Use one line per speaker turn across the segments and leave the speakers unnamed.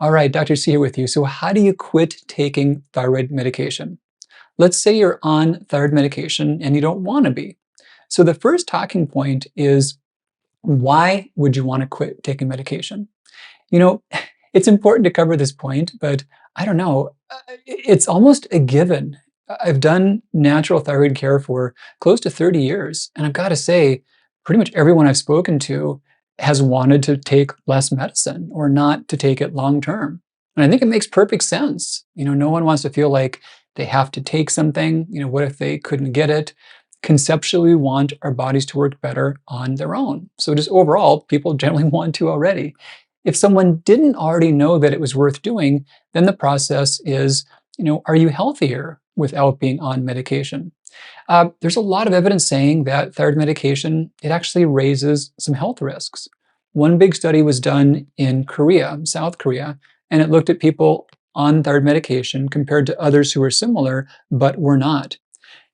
All right, Dr. C here with you. So how do you quit taking thyroid medication? Let's say you're on thyroid medication and you don't want to be. So the first talking point is, why would you want to quit taking medication? You know, it's important to cover this point, but I don't know, it's almost a given. I've done natural thyroid care for close to 30 years, and I've got to say, pretty much everyone I've spoken to has wanted to take less medicine or not to take it long term. And I think it makes perfect sense. No one wants to feel like they have to take something. What if they couldn't get it? Conceptually, we want our bodies to work better on their own. So just overall, people generally want to already. If someone didn't already know that it was worth doing, then the process is, are you healthier without being on medication? There's a lot of evidence saying that thyroid medication, it actually raises some health risks. One big study was done in Korea, South Korea, and it looked at people on thyroid medication compared to others who were similar but were not.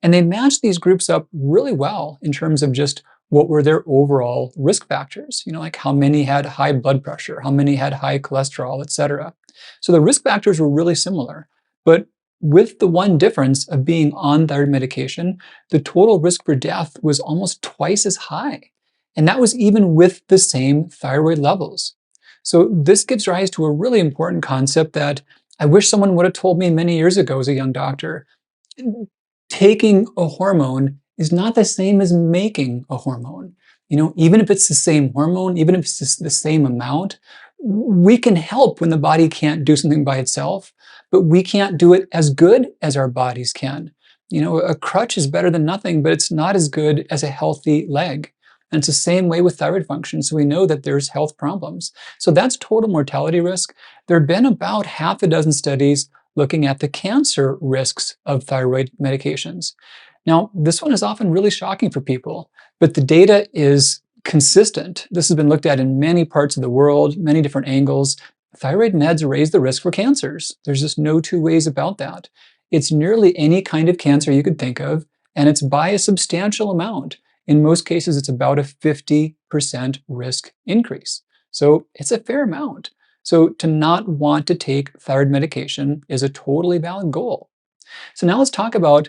And they matched these groups up really well in terms of just what were their overall risk factors, like how many had high blood pressure, how many had high cholesterol, etc. So the risk factors were really similar, but with the one difference of being on thyroid medication, the total risk for death was almost twice as high. And that was even with the same thyroid levels. So this gives rise to a really important concept that I wish someone would have told me many years ago as a young doctor. Taking a hormone is not the same as making a hormone. Even if it's the same hormone, even if it's the same amount, we can help when the body can't do something by itself, but we can't do it as good as our bodies can. A crutch is better than nothing, but it's not as good as a healthy leg. And it's the same way with thyroid function. So we know that there's health problems. So that's total mortality risk. There have been about half a dozen studies looking at the cancer risks of thyroid medications. Now, this one is often really shocking for people, but the data is consistent. This has been looked at in many parts of the world, many different angles. Thyroid meds raise the risk for cancers. There's just no two ways about that. It's nearly any kind of cancer you could think of, and it's by a substantial amount. In most cases, it's about a 50% risk increase. So it's a fair amount. So to not want to take thyroid medication is a totally valid goal. So now let's talk about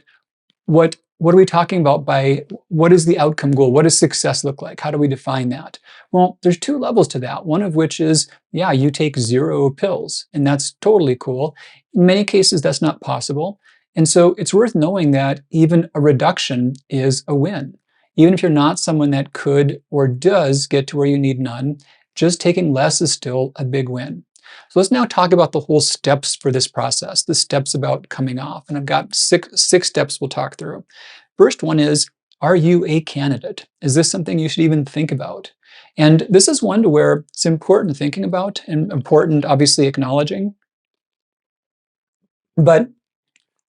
what are we talking about by what is the outcome goal? What does success look like? How do we define that? Well, there's two levels to that. One of which is, yeah, you take 0 pills, and that's totally cool. In many cases, that's not possible. And so it's worth knowing that even a reduction is a win. Even if you're not someone that could or does get to where you need none, just taking less is still a big win. So let's now talk about the whole steps for this process, the steps about coming off. And I've got six steps we'll talk through. First one is, are you a candidate? Is this something you should even think about? And this is one to where it's important thinking about and important, obviously, acknowledging. But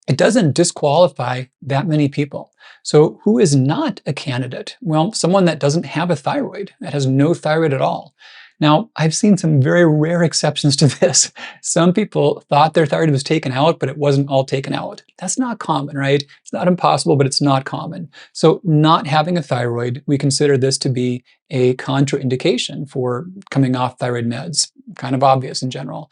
it doesn't disqualify that many people. So who is not a candidate? Well, someone that doesn't have a thyroid, that has no thyroid at all. Now, I've seen some very rare exceptions to this. Some people thought their thyroid was taken out, but it wasn't all taken out. That's not common, right? It's not impossible, but it's not common. So not having a thyroid, we consider this to be a contraindication for coming off thyroid meds. Kind of obvious in general.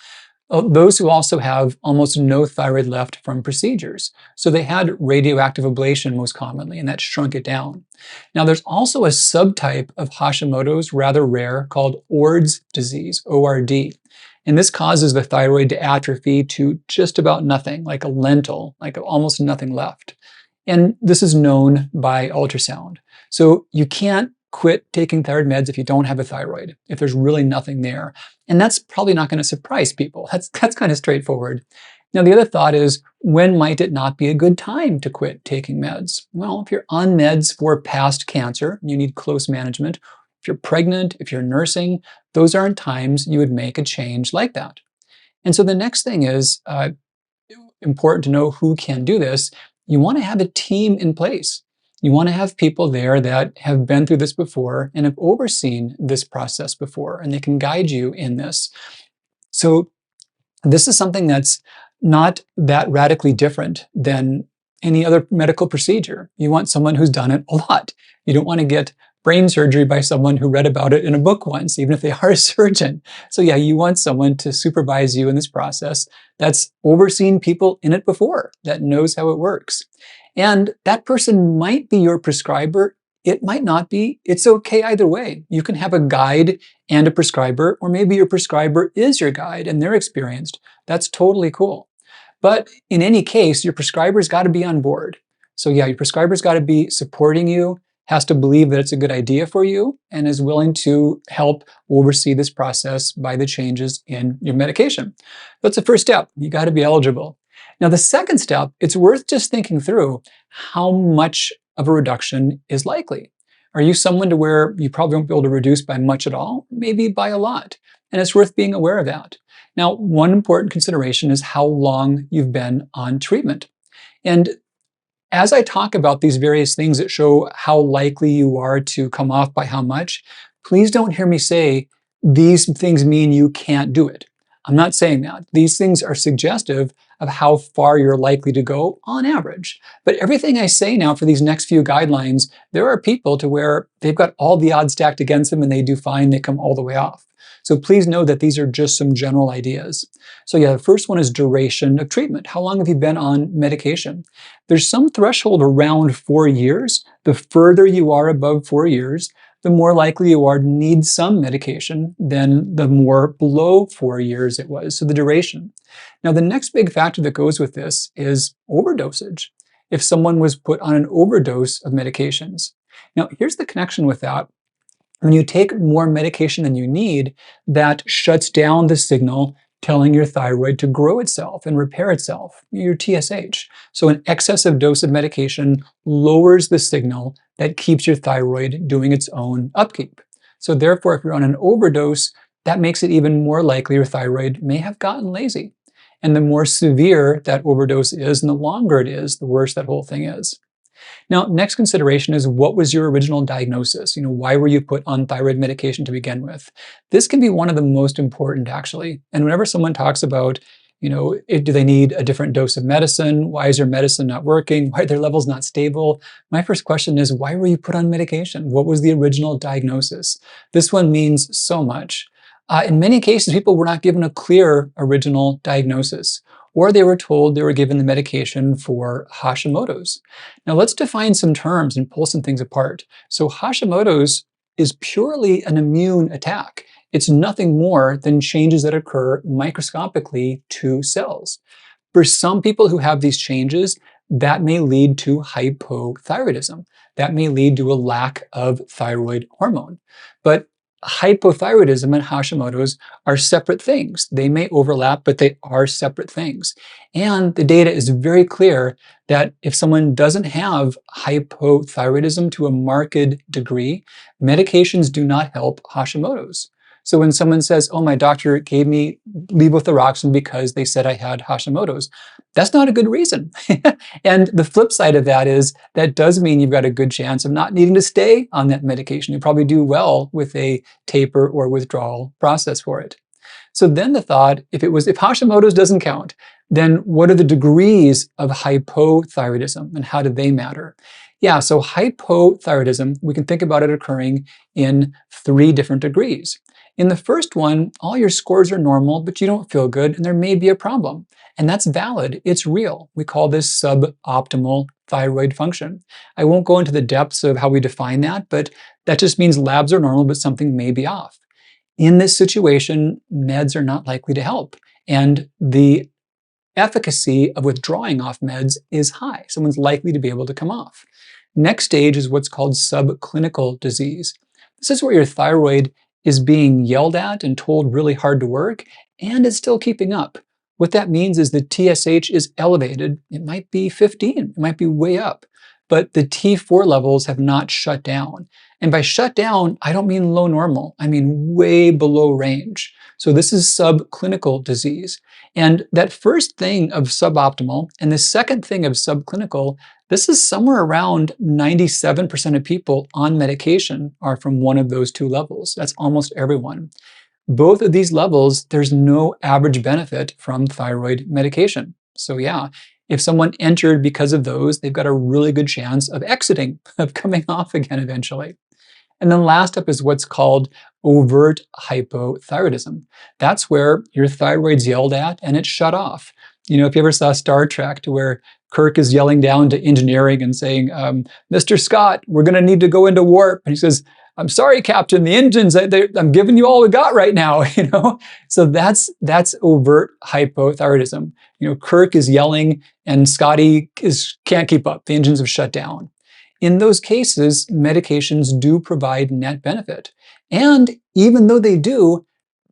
Those who also have almost no thyroid left from procedures. So they had radioactive ablation most commonly, and that shrunk it down. Now there's also a subtype of Hashimoto's, rather rare, called ORD's disease, ORD. And this causes the thyroid to atrophy to just about nothing, like a lentil, like almost nothing left. And this is known by ultrasound. So you can't quit taking thyroid meds if you don't have a thyroid, if there's really nothing there. And that's probably not going to surprise people. That's kind of straightforward. Now, the other thought is, when might it not be a good time to quit taking meds? Well, if you're on meds for past cancer, you need close management. If you're pregnant, if you're nursing, those aren't times you would make a change like that. And so the next thing is important to know who can do this. You want to have a team in place. You want to have people there that have been through this before and have overseen this process before, and they can guide you in this. So this is something that's not that radically different than any other medical procedure. You want someone who's done it a lot. You don't want to get brain surgery by someone who read about it in a book once, even if they are a surgeon. So yeah, you want someone to supervise you in this process that's overseen people in it before, that knows how it works. And that person might be your prescriber. It might not be. It's okay either way. You can have a guide and a prescriber, or maybe your prescriber is your guide and they're experienced. That's totally cool. But in any case, your prescriber's got to be on board. So yeah, your prescriber's got to be supporting you, has to believe that it's a good idea for you, and is willing to help oversee this process by the changes in your medication. That's the first step. You got to be eligible. Now, the second step, it's worth just thinking through how much of a reduction is likely. Are you someone to where you probably won't be able to reduce by much at all? Maybe by a lot. And it's worth being aware of that. Now, one important consideration is how long you've been on treatment. And as I talk about these various things that show how likely you are to come off by how much, please don't hear me say these things mean you can't do it. I'm not saying that. These things are suggestive of how far you're likely to go on average. But everything I say now for these next few guidelines, there are people to where they've got all the odds stacked against them and they do fine, they come all the way off. So please know that these are just some general ideas. So yeah, the first one is duration of treatment. How long have you been on medication? There's some threshold around 4 years. The further you are above 4 years, the more likely you are to need some medication than the more below 4 years it was, so the duration. Now, the next big factor that goes with this is overdosage. If someone was put on an overdose of medications. Now, here's the connection with that. When you take more medication than you need, that shuts down the signal telling your thyroid to grow itself and repair itself, your TSH. So an excessive dose of medication lowers the signal that keeps your thyroid doing its own upkeep. So therefore, if you're on an overdose, that makes it even more likely your thyroid may have gotten lazy. And the more severe that overdose is and the longer it is, the worse that whole thing is. Now, next consideration is, what was your original diagnosis? Why were you put on thyroid medication to begin with? This can be one of the most important, actually. And whenever someone talks about, do they need a different dose of medicine? Why is their medicine not working? Why are their levels not stable? My first question is, why were you put on medication? What was the original diagnosis? This one means so much. In many cases, people were not given a clear original diagnosis, or they were told they were given the medication for Hashimoto's. Now let's define some terms and pull some things apart. So Hashimoto's is purely an immune attack. It's nothing more than changes that occur microscopically to cells. For some people who have these changes, that may lead to hypothyroidism. That may lead to a lack of thyroid hormone. But hypothyroidism and Hashimoto's are separate things. They may overlap, but they are separate things. And the data is very clear that if someone doesn't have hypothyroidism to a marked degree, medications do not help Hashimoto's. So when someone says, oh, my doctor gave me Levothyroxine because they said I had Hashimoto's, that's not a good reason. And the flip side of that is that does mean you've got a good chance of not needing to stay on that medication. You probably do well with a taper or withdrawal process for it. So then the thought, if Hashimoto's doesn't count, then what are the degrees of hypothyroidism and how do they matter? Yeah, so hypothyroidism, we can think about it occurring in 3 different degrees. In the first one, all your scores are normal, but you don't feel good, and there may be a problem. And that's valid. It's real. We call this suboptimal thyroid function. I won't go into the depths of how we define that, but that just means labs are normal, but something may be off. In this situation, meds are not likely to help. And the efficacy of withdrawing off meds is high. Someone's likely to be able to come off. Next stage is what's called subclinical disease. This is where your thyroid is being yelled at and told really hard to work, and it's still keeping up. What that means is the TSH is elevated. It might be 15, it might be way up, but the T4 levels have not shut down. And by shut down, I don't mean low normal, I mean way below range. So this is subclinical disease. And that first thing of suboptimal and the second thing of subclinical, this is somewhere around 97% of people on medication are from one of those 2 levels. That's almost everyone. Both of these levels, there's no average benefit from thyroid medication. So yeah, if someone entered because of those, they've got a really good chance of exiting, of coming off again eventually. And then last up is what's called overt hypothyroidism. That's where your thyroid's yelled at and it's shut off. You know, if you ever saw Star Trek, to where Kirk is yelling down to engineering and saying, Mr. Scott, we're going to need to go into warp. And he says, I'm sorry, Captain, the engines, I'm giving you all we got right now, you know? So that's overt hypothyroidism. You know, Kirk is yelling and Scotty can't keep up. The engines have shut down. In those cases, medications do provide net benefit. And even though they do,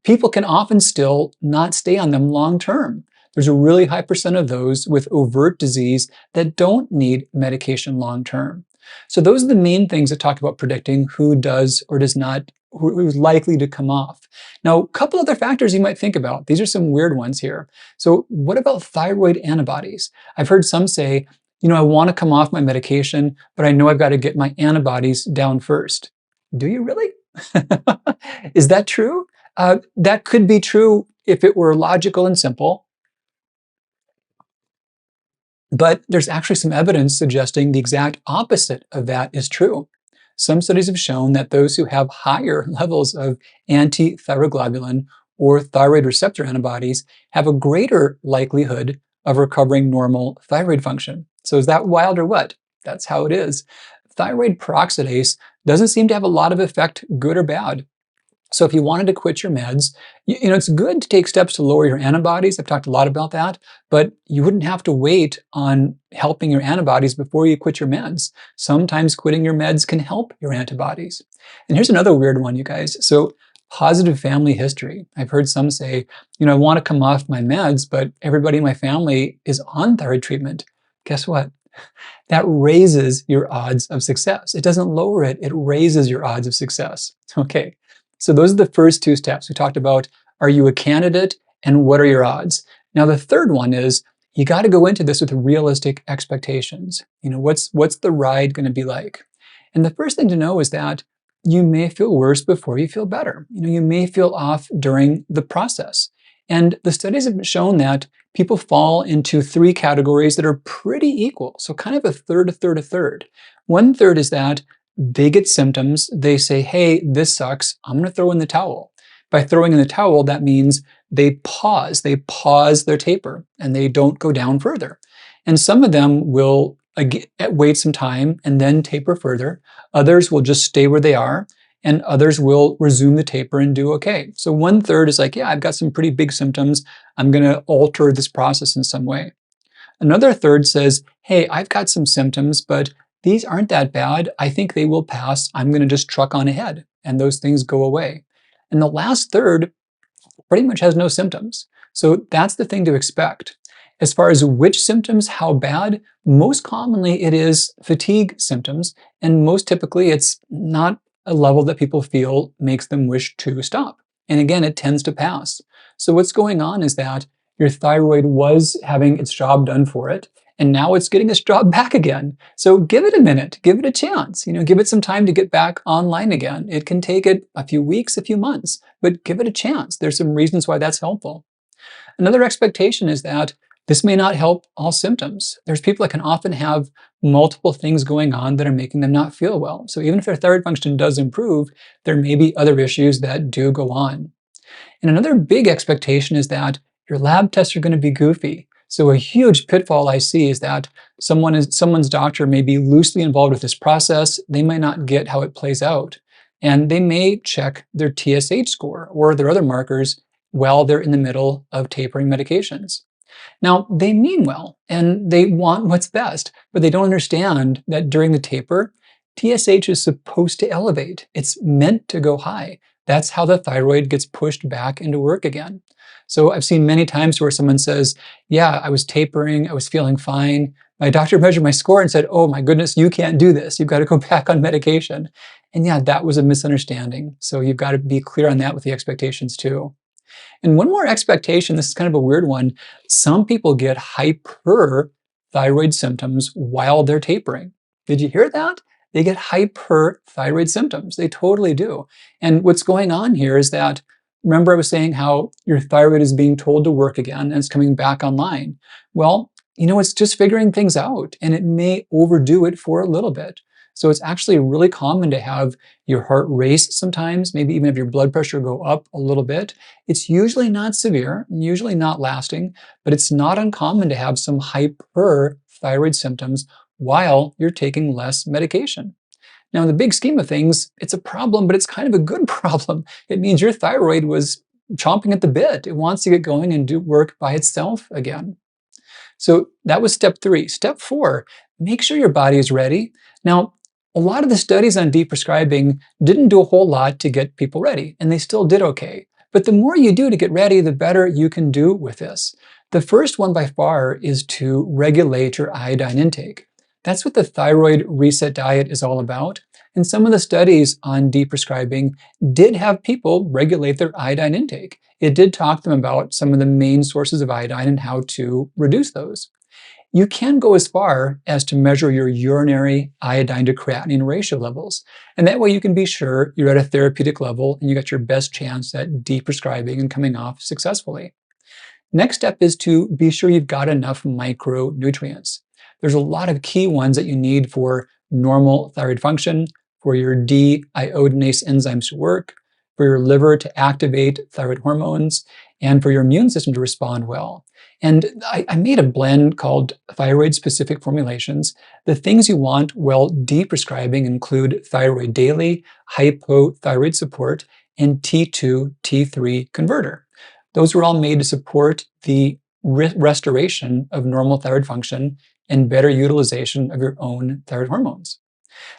people can often still not stay on them long term. There's a really high percent of those with overt disease that don't need medication long term. So those are the main things that talk about predicting who does or does not, who's likely to come off. Now, a couple other factors you might think about. These are some weird ones here. So what about thyroid antibodies? I've heard some say, you know, I want to come off my medication, but I know I've got to get my antibodies down first. Do you really? Is that true? That could be true if it were logical and simple. But there's actually some evidence suggesting the exact opposite of that is true. Some studies have shown that those who have higher levels of anti-thyroglobulin or thyroid receptor antibodies have a greater likelihood of recovering normal thyroid function. So is that wild or what? That's how it is. Thyroid peroxidase doesn't seem to have a lot of effect, good or bad. So if you wanted to quit your meds, you know, it's good to take steps to lower your antibodies. I've talked a lot about that, but you wouldn't have to wait on helping your antibodies before you quit your meds. Sometimes quitting your meds can help your antibodies. And here's another weird one, you guys. So positive family history. I've heard some say, you know, I want to come off my meds, but everybody in my family is on thyroid treatment. Guess what? That raises your odds of success. It doesn't lower it, it raises your odds of success. Okay. So those are the first two steps. We talked about, are you a candidate and what are your odds? Now the third one is, you got to go into this with realistic expectations. You know, what's the ride going to be like? And the first thing to know is that you may feel worse before you feel better. You know, you may feel off during the process. And the studies have shown that people fall into three categories that are pretty equal. So kind of a third, a third, a third. One third is that they get symptoms, they say, hey, this sucks, I'm going to throw in the towel. By throwing in the towel, that means they pause their taper, and they don't go down further. And some of them will wait some time and then taper further. Others will just stay where they are, and others will resume the taper and do okay. So one third is like, yeah, I've got some pretty big symptoms, I'm going to alter this process in some way. Another third says, hey, I've got some symptoms, but these aren't that bad. I think they will pass. I'm going to just truck on ahead, and those things go away. And the last third pretty much has no symptoms. So that's the thing to expect. As far as which symptoms, how bad, most commonly it is fatigue symptoms, and most typically it's not a level that people feel makes them wish to stop. And again, it tends to pass. So what's going on is that your thyroid was having its job done for it, and now it's getting its job back again. So give it a minute, give it a chance, you know, give it some time to get back online again. It can take it a few weeks, a few months, but give it a chance. There's some reasons why that's helpful. Another expectation is that this may not help all symptoms. There's people that can often have multiple things going on that are making them not feel well. So even if their thyroid function does improve, there may be other issues that do go on. And another big expectation is that your lab tests are going to be goofy. So a huge pitfall I see is that someone's doctor may be loosely involved with this process. They might not get how it plays out. And they may check their TSH score or their other markers while they're in the middle of tapering medications. Now, they mean well, and they want what's best, but they don't understand that during the taper, TSH is supposed to elevate. It's meant to go high. That's how the thyroid gets pushed back into work again. So I've seen many times where someone says, yeah, I was tapering, I was feeling fine. My doctor measured my score and said, oh my goodness, you can't do this. You've got to go back on medication. And yeah, that was a misunderstanding. So you've got to be clear on that with the expectations too. And one more expectation, this is kind of a weird one. Some people get hyperthyroid symptoms while they're tapering. Did you hear that? They get hyperthyroid symptoms. They totally do. And what's going on here is that, remember I was saying how your thyroid is being told to work again and it's coming back online. Well, you know, it's just figuring things out and it may overdo it for a little bit. So it's actually really common to have your heart race sometimes, maybe even have your blood pressure go up a little bit. It's usually not severe, usually not lasting, but it's not uncommon to have some hyperthyroid symptoms while you're taking less medication. Now, in the big scheme of things, it's a problem, but it's kind of a good problem. It means your thyroid was chomping at the bit. It wants to get going and do work by itself again. So that was step 3. Step 4, make sure your body is ready. Now, a lot of the studies on deprescribing didn't do a whole lot to get people ready, and they still did okay. But the more you do to get ready, the better you can do with this. The first one by far is to regulate your iodine intake. That's what the thyroid reset diet is all about. And some of the studies on deprescribing did have people regulate their iodine intake. It did talk to them about some of the main sources of iodine and how to reduce those. You can go as far as to measure your urinary iodine to creatinine ratio levels. And that way you can be sure you're at a therapeutic level and you got your best chance at deprescribing and coming off successfully. Next step is to be sure you've got enough micronutrients. There's a lot of key ones that you need for normal thyroid function, for your deiodinase enzymes to work, for your liver to activate thyroid hormones, and for your immune system to respond well. And I made a blend called thyroid-specific formulations. The things you want while deprescribing include thyroid daily, hypothyroid support, and T2, T3 converter. Those were all made to support the restoration of normal thyroid function and better utilization of your own thyroid hormones.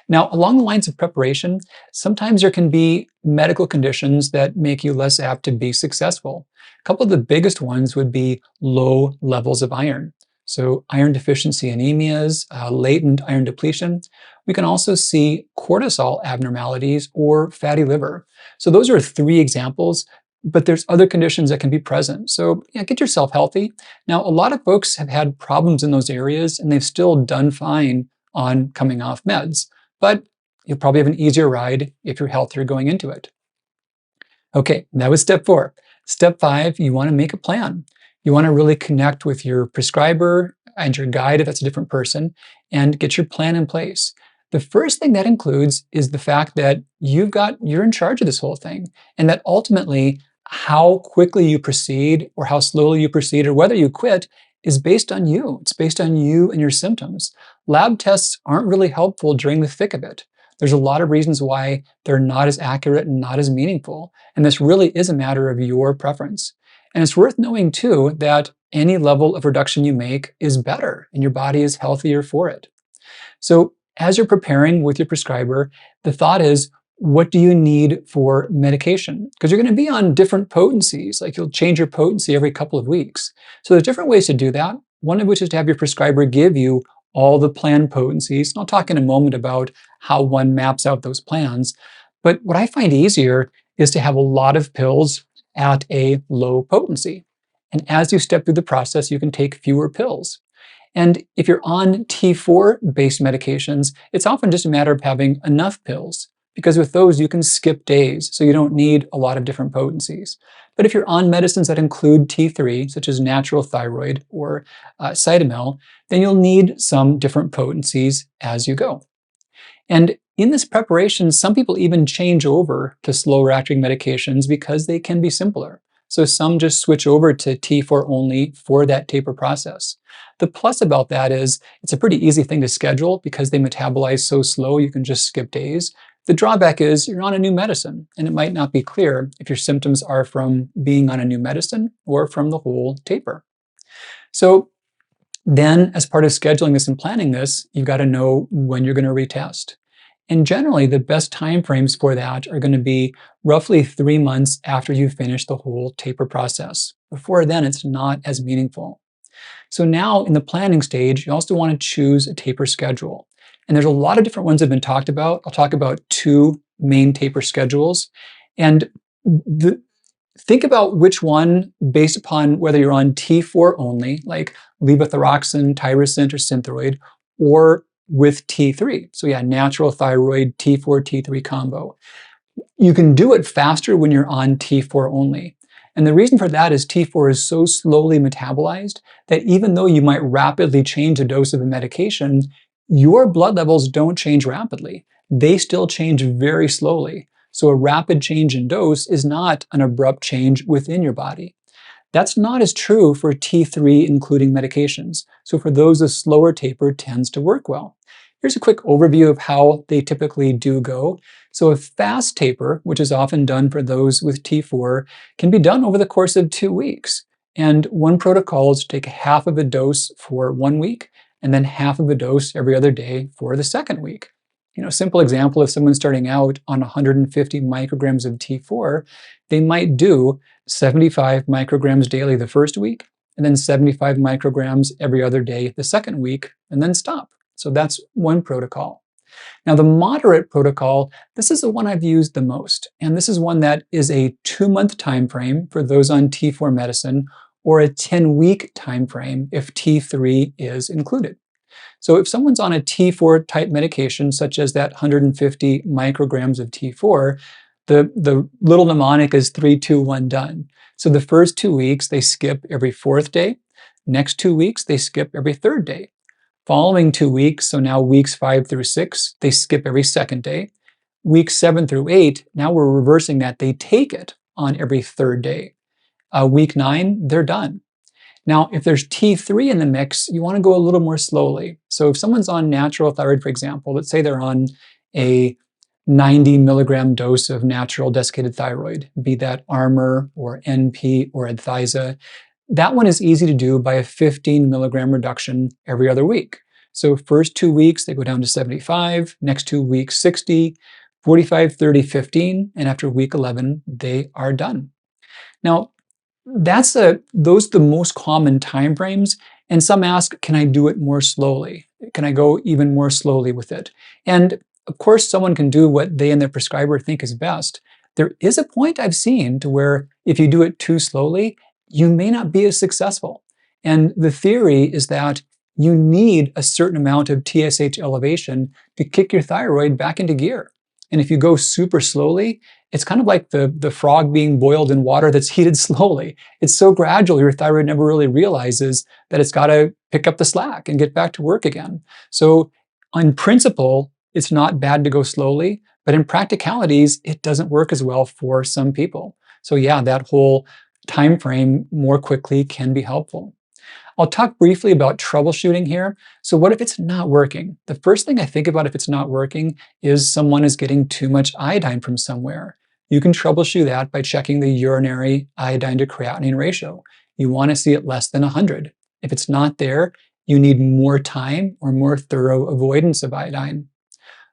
Now, along the lines of preparation, sometimes there can be medical conditions that make you less apt to be successful. A couple of the biggest ones would be low levels of iron. So iron deficiency anemias, latent iron depletion. We can also see cortisol abnormalities or fatty liver. So those are 3 examples, but there's other conditions that can be present. So yeah, get yourself healthy. Now, a lot of folks have had problems in those areas and they've still done fine on coming off meds, but you'll probably have an easier ride if you're healthier going into it. Okay, that was step 4. Step 5, you want to make a plan. You want to really connect with your prescriber and your guide if that's a different person and get your plan in place. The first thing that includes is the fact that you're in charge of this whole thing, and that ultimately how quickly you proceed or how slowly you proceed or whether you quit is based on you. It's based on you and your symptoms. Lab tests aren't really helpful during the thick of it. There's a lot of reasons why they're not as accurate and not as meaningful, and this really is a matter of your preference. And it's worth knowing too that any level of reduction you make is better and your body is healthier for it. So as you're preparing with your prescriber, the thought is, what do you need for medication? Because you're going to be on different potencies, like you'll change your potency every couple of weeks. So there's different ways to do that, one of which is to have your prescriber give you all the planned potencies. And I'll talk in a moment about how one maps out those plans. But what I find easier is to have a lot of pills at a low potency. And as you step through the process, you can take fewer pills. And if you're on T4-based medications, it's often just a matter of having enough pills, because with those you can skip days, so you don't need a lot of different potencies. But if you're on medicines that include T3, such as natural thyroid or Cytomel, then you'll need some different potencies as you go. And in this preparation, some people even change over to slower-acting medications because they can be simpler. So some just switch over to T4 only for that taper process. The plus about that is it's a pretty easy thing to schedule because they metabolize so slow you can just skip days. The drawback is you're on a new medicine, and it might not be clear if your symptoms are from being on a new medicine or from the whole taper. So then, as part of scheduling this and planning this, you've got to know when you're going to retest. And generally, the best time frames for that are going to be roughly 3 months after you finish the whole taper process. Before then, it's not as meaningful. So now, in the planning stage, you also want to choose a taper schedule. And there's a lot of different ones that have been talked about. I'll talk about 2 main taper schedules. And think about which one, based upon whether you're on T4 only, like levothyroxine, tyrosine, or Synthroid, or with T3. So yeah, natural thyroid, T4, T3 combo. You can do it faster when you're on T4 only. And the reason for that is T4 is so slowly metabolized that even though you might rapidly change the dose of a medication, Your blood levels don't change rapidly. They still change very slowly. So a rapid change in dose is not an abrupt change within your body. That's not as true for T3 including medications. So for those, a slower taper tends to work well. Here's a quick overview of how they typically do go. So a fast taper, which is often done for those with T4, can be done over the course of 2 weeks. And one protocol is to take half of a dose for 1 week and then half of a dose every other day for the second week. Simple example, if someone's starting out on 150 micrograms of T4, they might do 75 micrograms daily the first week, and then 75 micrograms every other day the second week, and then stop. So that's one protocol. Now the moderate protocol, this is the one I've used the most, and this is one that is a 2-month time frame for those on T4 medicine, or a 10-week time frame if T3 is included. So if someone's on a T4 type medication, such as that 150 micrograms of T4, the little mnemonic is 3, 2, 1, done. So the first 2 weeks, they skip every 4th day. Next 2 weeks, they skip every 3rd day. Following 2 weeks, so now weeks 5 through 6, they skip every 2nd day. Weeks 7 through 8, now we're reversing that. They take it on every 3rd day. Week 9, they're done. Now, if there's T3 in the mix, you want to go a little more slowly. So if someone's on natural thyroid, for example, let's say they're on a 90 milligram dose of natural desiccated thyroid, be that Armour or NP or Adthysa, that one is easy to do by a 15 milligram reduction every other week. So first 2 weeks, they go down to 75, next 2 weeks, 60, 45, 30, 15, and after week 11, they are done. Now, those are the most common time frames, and some ask, can I do it more slowly? Can I go even more slowly with it? And of course, someone can do what they and their prescriber think is best. There is a point I've seen to where if you do it too slowly, you may not be as successful. And the theory is that you need a certain amount of TSH elevation to kick your thyroid back into gear. And if you go super slowly, it's kind of like the frog being boiled in water that's heated slowly. It's so gradual, your thyroid never really realizes that it's got to pick up the slack and get back to work again. So on principle, it's not bad to go slowly, but in practicalities, it doesn't work as well for some people. So yeah, that whole time frame more quickly can be helpful. I'll talk briefly about troubleshooting here. So what if it's not working? The first thing I think about if it's not working is someone is getting too much iodine from somewhere. You can troubleshoot that by checking the urinary iodine to creatinine ratio. You want to see it less than 100. If it's not there, you need more time or more thorough avoidance of iodine.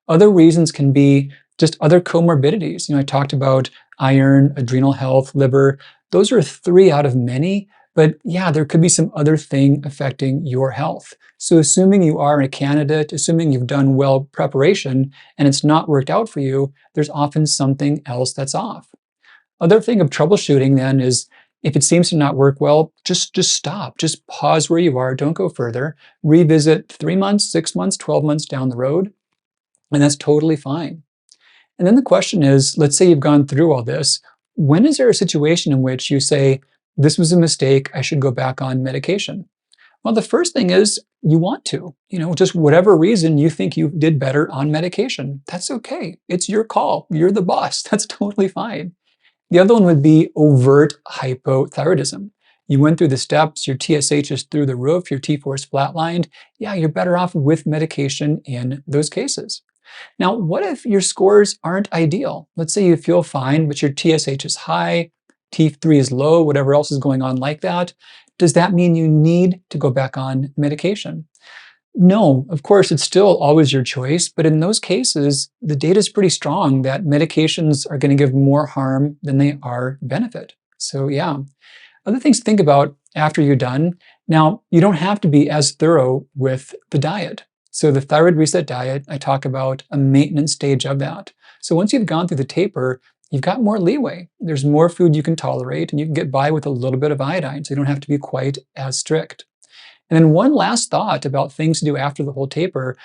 Other reasons can be just other comorbidities. I talked about iron, adrenal health, liver. Those are 3 out of many. But yeah, there could be some other thing affecting your health. So assuming you are a candidate, assuming you've done well preparation and it's not worked out for you, there's often something else that's off. Other thing of troubleshooting then is if it seems to not work well, just stop. Just pause where you are. Don't go further. Revisit 3 months, 6 months, 12 months down the road, and that's totally fine. And then the question is, let's say you've gone through all this. When is there a situation in which you say, this was a mistake, I should go back on medication? Well, the first thing is you want to, just whatever reason you think you did better on medication. That's okay. It's your call. You're the boss. That's totally fine. The other one would be overt hypothyroidism. You went through the steps, your TSH is through the roof, your T4 is flatlined. Yeah, you're better off with medication in those cases. Now, what if your scores aren't ideal? Let's say you feel fine, but your TSH is high, T3 is low, whatever else is going on like that. Does that mean you need to go back on medication? No, of course, it's still always your choice, but in those cases, the data is pretty strong that medications are going to give more harm than they are benefit. So yeah. Other things to think about after you're done. Now, you don't have to be as thorough with the diet. So the thyroid reset diet, I talk about a maintenance stage of that. So once you've gone through the taper, you've got more leeway. There's more food you can tolerate, and you can get by with a little bit of iodine, so you don't have to be quite as strict. And then one last thought about things to do after the whole taper,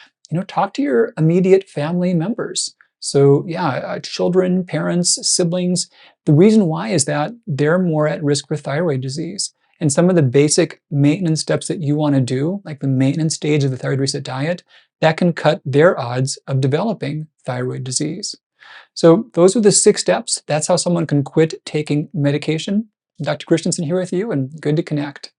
talk to your immediate family members. So yeah, children, parents, siblings. The reason why is that they're more at risk for thyroid disease. and some of the basic maintenance steps that you want to do, like the maintenance stage of the thyroid reset diet, that can cut their odds of developing thyroid disease. So those are the 6 steps. That's how someone can quit taking medication. Dr. Christianson here with you, and good to connect.